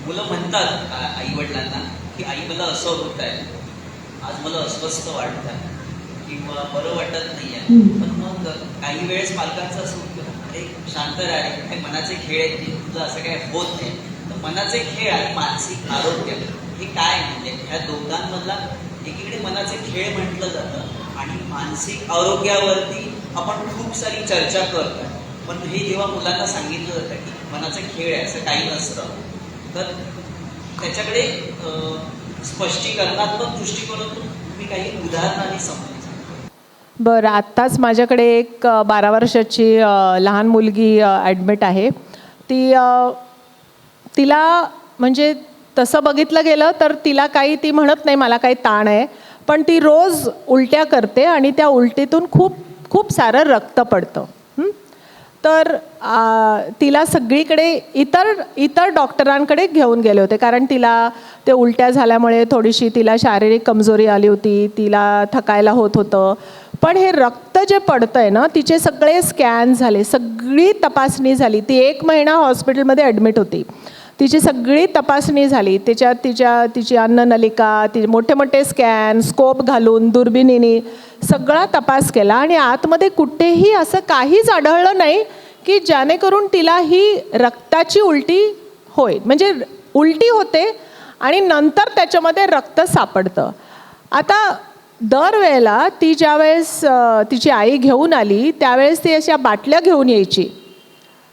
मुलं म्हणतात आई वडिलांना की आई मला असं होत आहे, आज मला अस्वस्थ वाटत आहे किंवा बरं वाटत नाही आहे. पण मग काही वेळेस पालकांचं असं होतं, अरे शांत राहा, काही मनाचे खेळ आहेत की तुझं असं काही होत नाही. तर मनाचे खेळ आणि मानसिक आरोग्य हे काय, म्हणजे ह्या दोघांमधला एकीकडे मनाचे खेळ म्हटलं जातं आणि मानसिक आरोग्यावरती आपण खूप सारी चर्चा करतो. पण हे जेव्हा मुलांना सांगितलं जातं की मनाचे खेळ आहे, असं काही नसतं, तर त्याच्याकडे स्पष्टीकरणात्मक दृष्टिकोनातून तुम्ही काही उदाहरणांनी समजायचं. बरं, आत्ताच माझ्याकडे एक 12 वर्षाची लहान मुलगी ॲडमिट आहे. तिला म्हणजे तसं बघितलं गेलं तर तिला काही, ती म्हणत नाही मला काही ताण आहे, पण ती रोज उलट्या करते आणि त्या उलटीतून खूप खूप सारं रक्त पडतं. तर तिला सगळीकडे इतर डॉक्टरांकडे घेऊन गेले होते, कारण तिला ते उलट्या झाल्यामुळे थोडीशी तिला शारीरिक कमजोरी आली होती, तिला थकायला होत होतं. पण हे रक्त जे पडतं आहे ना, तिचे सगळे स्कॅन झाले, सगळी तपासणी झाली. ती 1 महिना हॉस्पिटलमध्ये ॲडमिट होती. तिची सगळी तपासणी झाली, तिची अन्ननलिका, ती मोठे मोठे स्कॅन, स्कोप घालून दुर्बिणीने सगळा तपास केला आणि आतमध्ये कुठेही असं काहीच आढळलं नाही की जेणेकरून तिला ही रक्ताची उलटी होईल. म्हणजे उलटी होते आणि नंतर त्याच्यामध्ये रक्त सापडतं. आता दरवेळेला ती ज्यावेळेस तिची आई घेऊन आली त्यावेळेस ती अशा बाटल्या घेऊन यायची,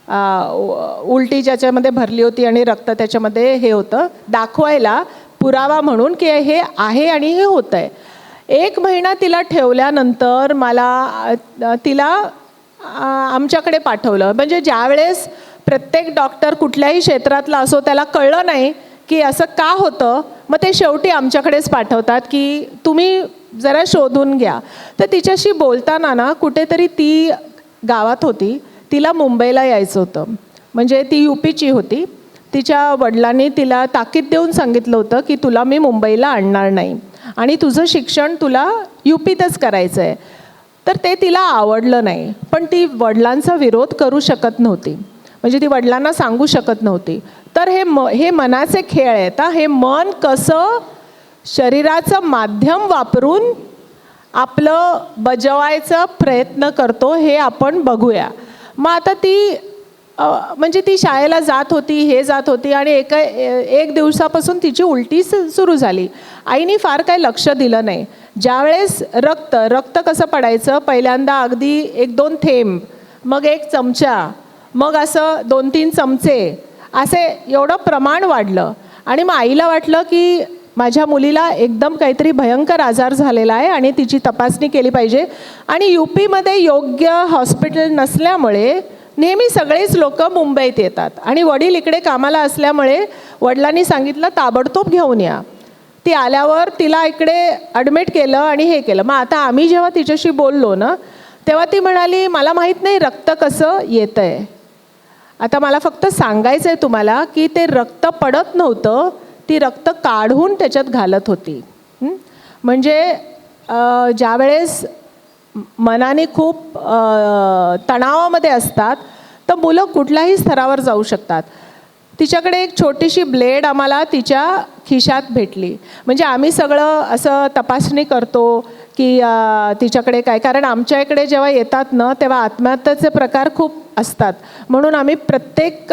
उलटी ज्याच्यामध्ये भरली होती आणि रक्त त्याच्यामध्ये हे होतं, दाखवायला पुरावा म्हणून की हे आहे आणि हे होतं आहे. 1 महिना तिला ठेवल्यानंतर तिला आमच्याकडे पाठवलं. म्हणजे ज्यावेळेस प्रत्येक डॉक्टर कुठल्याही क्षेत्रातला असो त्याला कळलं नाही की असं का होतं, मग ते शेवटी आमच्याकडेच पाठवतात की तुम्ही जरा शोधून घ्या. तर तिच्याशी बोलताना ना, कुठेतरी ती गावात होती, तिला मुंबईला यायचं होतं. म्हणजे ती UPची होती. तिच्या वडिलांनी तिला ताकीद देऊन सांगितलं होतं की तुला मी मुंबईला आणणार नाही आणि तुझं शिक्षण तुला UPतच करायचं आहे. तर ते तिला आवडलं नाही, पण ती वडिलांचा विरोध करू शकत नव्हती. म्हणजे ती वडिलांना सांगू शकत नव्हती. तर हे मनाचे खेळ आहेत. हे मन कसं शरीराचं माध्यम वापरून आपलं बजवायचा प्रयत्न करतो हे आपण बघूया. मग आता म्हणजे ती शाळेला जात होती, हे जात होती आणि एक दिवसापासून तिची उलटी सुरू झाली. आईने फार काही लक्ष दिलं नाही. ज्यावेळेस रक्त कसं पडायचं, पहिल्यांदा अगदी 1-2 थेंब, मग 1 चमचा, मग असं 2-3 चमचे, असे एवढं प्रमाण वाढलं. आणि मग आईला वाटलं की माझ्या मुलीला एकदम काहीतरी भयंकर आजार झालेला आहे आणि तिची तपासणी केली पाहिजे. आणि UPमध्ये योग्य हॉस्पिटल नसल्यामुळे नेहमी सगळेच लोक मुंबईत येतात आणि वडील इकडे कामाला असल्यामुळे वडिलांनी सांगितलं ताबडतोब घेऊन या. ती आल्यावर तिला इकडे ॲडमिट केलं आणि हे केलं. मग आता आम्ही जेव्हा तिच्याशी बोललो ना, तेव्हा ती म्हणाली मला माहीत नाही रक्त कसं येतं आहे. आता मला फक्त सांगायचं आहे तुम्हाला की ते रक्त पडत नव्हतं, ती रक्त काढून त्याच्यात घालत होती. म्हणजे ज्यावेळेस मनाने खूप तणावामध्ये असतात तर मुलं कुठल्याही स्तरावर जाऊ शकतात. तिच्याकडे एक छोटीशी ब्लेड आम्हाला तिच्या खिशात भेटली. म्हणजे आम्ही सगळं असं तपासणी करतो की तिच्याकडे काय, कारण आमच्या इकडे जेव्हा येतात ना तेव्हा आत्महत्येचे प्रकार खूप असतात, म्हणून आम्ही प्रत्येक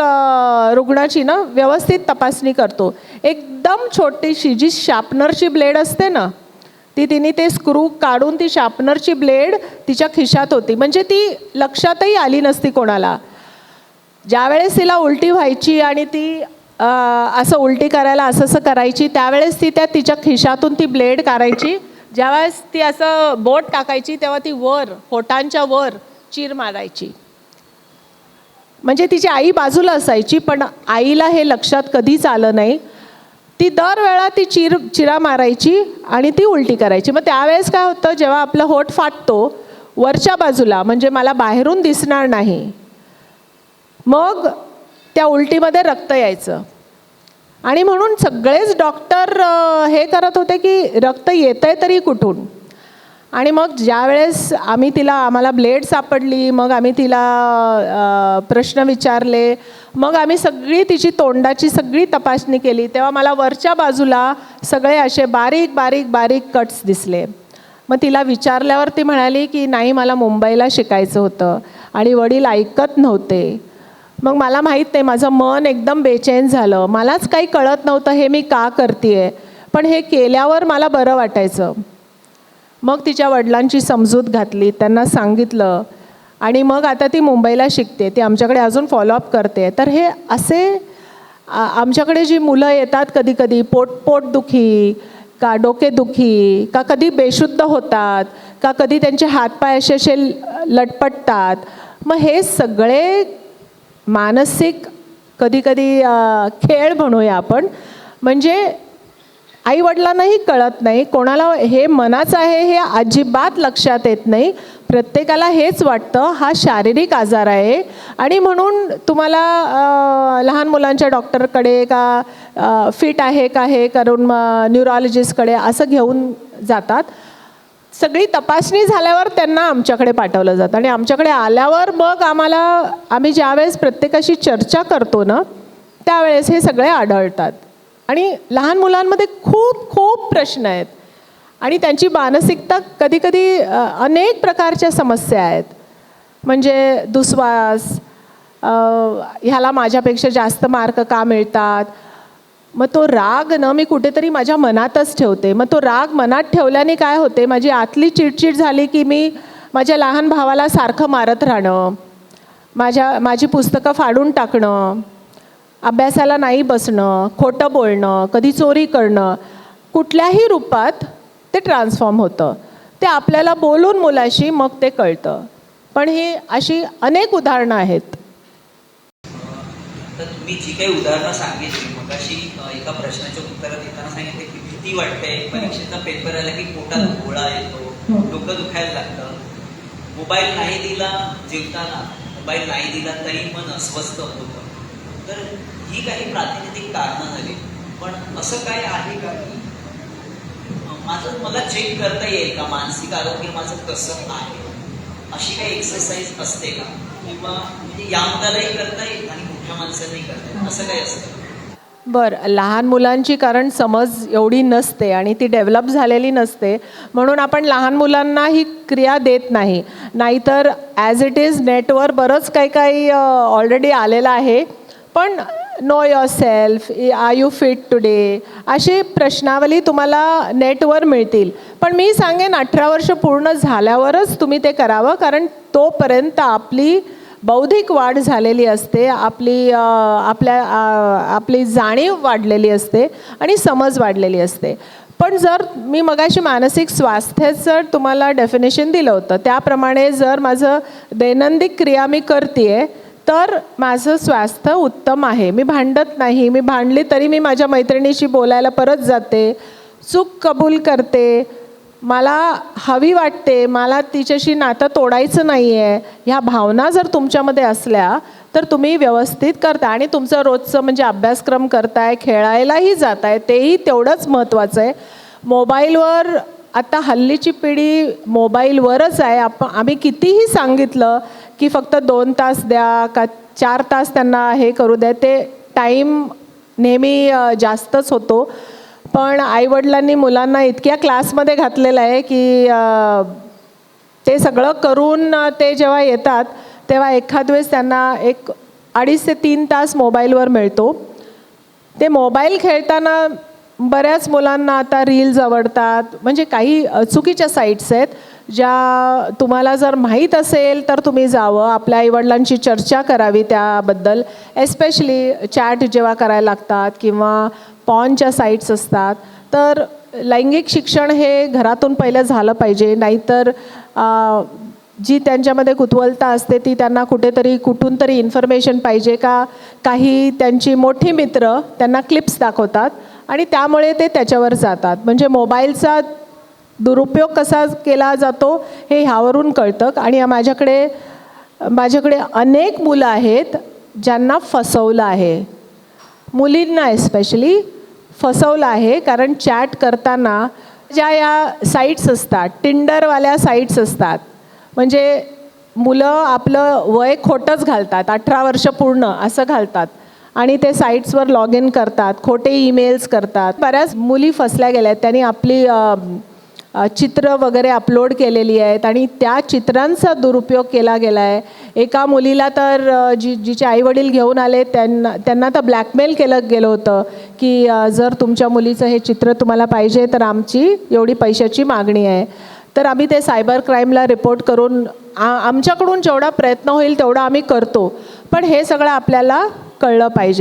रुग्णाची ना व्यवस्थित तपासणी करतो. एकदम छोटीशी जी शार्पनरची ब्लेड असते ना, तिने ते स्क्रू काढून ती शार्पनरची ब्लेड तिच्या खिशात होती. म्हणजे ती लक्षातही आली नसती कोणाला. ज्यावेळेस तिला उलटी व्हायची आणि ती असं उलटी करायला असं करायची, त्यावेळेस ती तिच्या खिशातून ती ब्लेड काढायची. ज्यावेळेस ती असं बोट टाकायची तेव्हा ती वर होटांच्या वर चीर मारायची. म्हणजे तिची आई बाजूला असायची, पण आईला हे लक्षात कधीच आलं नाही. ती दरवेळा ती चिरा मारायची आणि ती उलटी करायची. मग त्यावेळेस काय होतं, जेव्हा आपलं होठ फाटतो वरच्या बाजूला, म्हणजे मला बाहेरून दिसणार नाही, मग त्या उलटीमध्ये रक्त यायचं. आणि म्हणून सगळेच डॉक्टर हे करत होते की रक्त येतंय तरी कुठून. आणि मग ज्यावेळेस आम्हाला ब्लेड सापडली, मग आम्ही तिला प्रश्न विचारले, मग आम्ही सगळी तिची तोंडाची सगळी तपासणी केली, तेव्हा मला वरच्या बाजूला सगळे असे बारीक बारीक बारीक कट्स दिसले. मग तिला विचारल्यावर ती म्हणाली की नाही, मला मुंबईला शिकायचं होतं आणि वडील ऐकत नव्हते. मग मला माहीत नाही, माझं मन एकदम बेचैन झालं, मलाच काही कळत नव्हतं हे मी का करते, पण हे केल्यावर मला बरं वाटायचं. मग तिच्या वडिलांची समजूत घातली, त्यांना सांगितलं आणि मग आता ती मुंबईला शिकते, ती आमच्याकडे अजून फॉलोअप करते. तर हे असे आमच्याकडे जी मुलं येतात कधी कधी पोटदुखी का डोकेदुखी का कधी बेशुद्ध होतात का कधी त्यांचे हातपाय असे लटपटतात, मग हे सगळे मानसिक कधी कधी खेळ म्हणूया आपण. म्हणजे आईवडिलांनाही कळत नाही, कोणाला हे मनाचं आहे हे अजिबात लक्षात येत नाही. प्रत्येकाला हेच वाटतं हा शारीरिक आजार आहे आणि म्हणून तुम्हाला लहान मुलांच्या डॉक्टरकडे का फिट आहे का हे करून न्यूरोलॉजिस्टकडे असं घेऊन जातात. सगळी तपासणी झाल्यावर त्यांना आमच्याकडे पाठवलं जातं आणि आमच्याकडे आल्यावर मग आम्ही ज्यावेळेस प्रत्येकाशी चर्चा करतो ना, त्यावेळेस हे सगळे आढळतात. आणि लहान मुलांमध्ये खूप खूप प्रश्न आहेत आणि त्यांची मानसिकता कधीकधी अनेक प्रकारच्या समस्या आहेत. म्हणजे दुस्वास, ह्याला माझ्यापेक्षा जास्त मार्क का मिळतात, मग तो राग ना मी कुठेतरी माझ्या मनातच ठेवते. मग तो राग मनात ठेवल्याने काय होते, माझी आतली चिडचिड झाली की मी माझ्या लहान भावाला सारखं मारत राहणं, माझी पुस्तकं फाडून टाकणं, अभ्यासाला नाही बसणं, खोटं बोलणं, कधी चोरी करणं, कुठल्याही रूपात ते ट्रान्सफॉर्म होतं. ते आपल्याला बोलून मुलाशी मग ते कळतं. पण ही अशी अनेक उदाहरणं आहेत. तर तुम्ही जी काही उदाहरणं सांगितली मगाशी एका प्रश्नाच्या उत्तरात येताना सांगितले की भीती वाटते, परीक्षेचा पेपर आला की पोटात गोळा येतो, डोकं दुखायला लागतं, मोबाईल नाही दिला जेवताना, मोबाईल नाही दिला तरी मन अस्वस्थ होतं. तर ही काही प्रातिनिधिक कारणं झाली. पण असं काय आहे का की मला चेक करता येईल का मानसिक आरोग्य माझं कसं आहे, अशी काही एक्सरसाइज असते का, किंवा म्हणजे या मुलालाही करता येईल आणि मोठ्या माणसालाही करता येईल, असं काही असतं? बरं, लहान मुलांची कारण समज एवढी नसते आणि ती डेव्हलप झालेली नसते, म्हणून आपण लहान मुलांना ही क्रिया देत नाही. नाहीतर ॲज इट इज नेटवर बरंच काही ऑलरेडी आलेलं आहे. पण know yourself, are you fit today, अशी प्रश्नावली तुम्हाला नेटवर मिळतील. पण मी सांगेन 18 वर्ष पूर्ण झाल्यावरच तुम्ही ते करावं, कारण तोपर्यंत आपली बौद्धिक वाढ झालेली असते, आपली जाणीव वाढलेली असते आणि समज वाढलेली असते. पण जर मी मगाशी मानसिक स्वास्थ्याचं तुम्हाला डेफिनेशन दिलं होतं, त्याप्रमाणे जर माझं दैनंदिन क्रिया मी करते तर माझं स्वास्थ्य उत्तम आहे. मी भांडत नाही, मी भांडली तरी मी माझ्या मैत्रिणीशी बोलायला परत जाते, चूक कबूल करते, मला हवी वाटते, मला तिच्याशी नातं तोडायचं नाही आहे, ह्या भावना जर तुमच्यामध्ये असल्या तर तुम्ही व्यवस्थित करता आणि तुमचं रोजचं म्हणजे अभ्यासक्रम करताय, खेळायलाही जाताय, तेही तेवढंच महत्त्वाचं आहे. मोबाईलवर आता हल्लीची पिढी मोबाईलवरच आहे. आम्ही कितीही सांगितलं की फक्त 2 तास द्या का 4 तास त्यांना हे करू द्या, ते टाईम नेहमी जास्तच होतो. पण आईवडिलांनी मुलांना इतक्या क्लासमध्ये घातलेलं आहे की ते सगळं करून ते जेव्हा येतात तेव्हा एखाद वेळेस त्यांना 2.5 ते 3 तास मोबाईलवर मिळतो. ते मोबाईल खेळताना बऱ्याच मुलांना आता रील्स आवडतात, म्हणजे काही चुकीच्या साईट्स आहेत ज्या तुम्हाला जर माहीत असेल तर तुम्ही जावं, आपल्या आईवडिलांची चर्चा करावी त्याबद्दल. एस्पेशली चॅट जेव्हा करायला लागतात किंवा पॉर्नच्या साईट्स असतात, तर लैंगिक शिक्षण हे घरातून पहिलं झालं पाहिजे. नाहीतर जी त्यांच्यामध्ये कुतूहलता असते ती त्यांना कुठून तरी इन्फॉर्मेशन पाहिजे का, काही त्यांची मोठी मित्र त्यांना क्लिप्स दाखवतात आणि त्यामुळे ते त्याच्यावर जातात. म्हणजे मोबाईलचा दुरुपयोग कसा केला जातो हे ह्यावरून कळतं. आणि माझ्याकडे अनेक मुलं आहेत ज्यांना फसवलं आहे, मुलींना एस्पेशली फसवलं आहे. कारण चॅट करताना ज्या या साईट्स असतात, टिंडरवाल्या साईट्स असतात, म्हणजे मुलं आपलं वय खोटंच घालतात, 18 वर्ष पूर्ण असं घालतात आणि ते साईट्सवर लॉग इन करतात, खोटे ईमेल्स करतात. बऱ्याच मुली फसल्या गेल्या आहेत. त्यांनी आपली चित्र वगैरे अपलोड केलेली आहेत आणि त्या चित्रांचा दुरुपयोग केला गेला आहे. एका मुलीला तर जिचे आईवडील घेऊन आले त्यांना तर ब्लॅकमेल केलं गेलं होतं की जर तुमच्या मुलीचं हे चित्र तुम्हाला पाहिजे तर आमची एवढी पैशाची मागणी आहे. तर आम्ही ते सायबर क्राईमला रिपोर्ट करून आमच्याकडून जेवढा प्रयत्न होईल तेवढा आम्ही करतो. पण हे सगळं आपल्याला कळलं पाहिजे.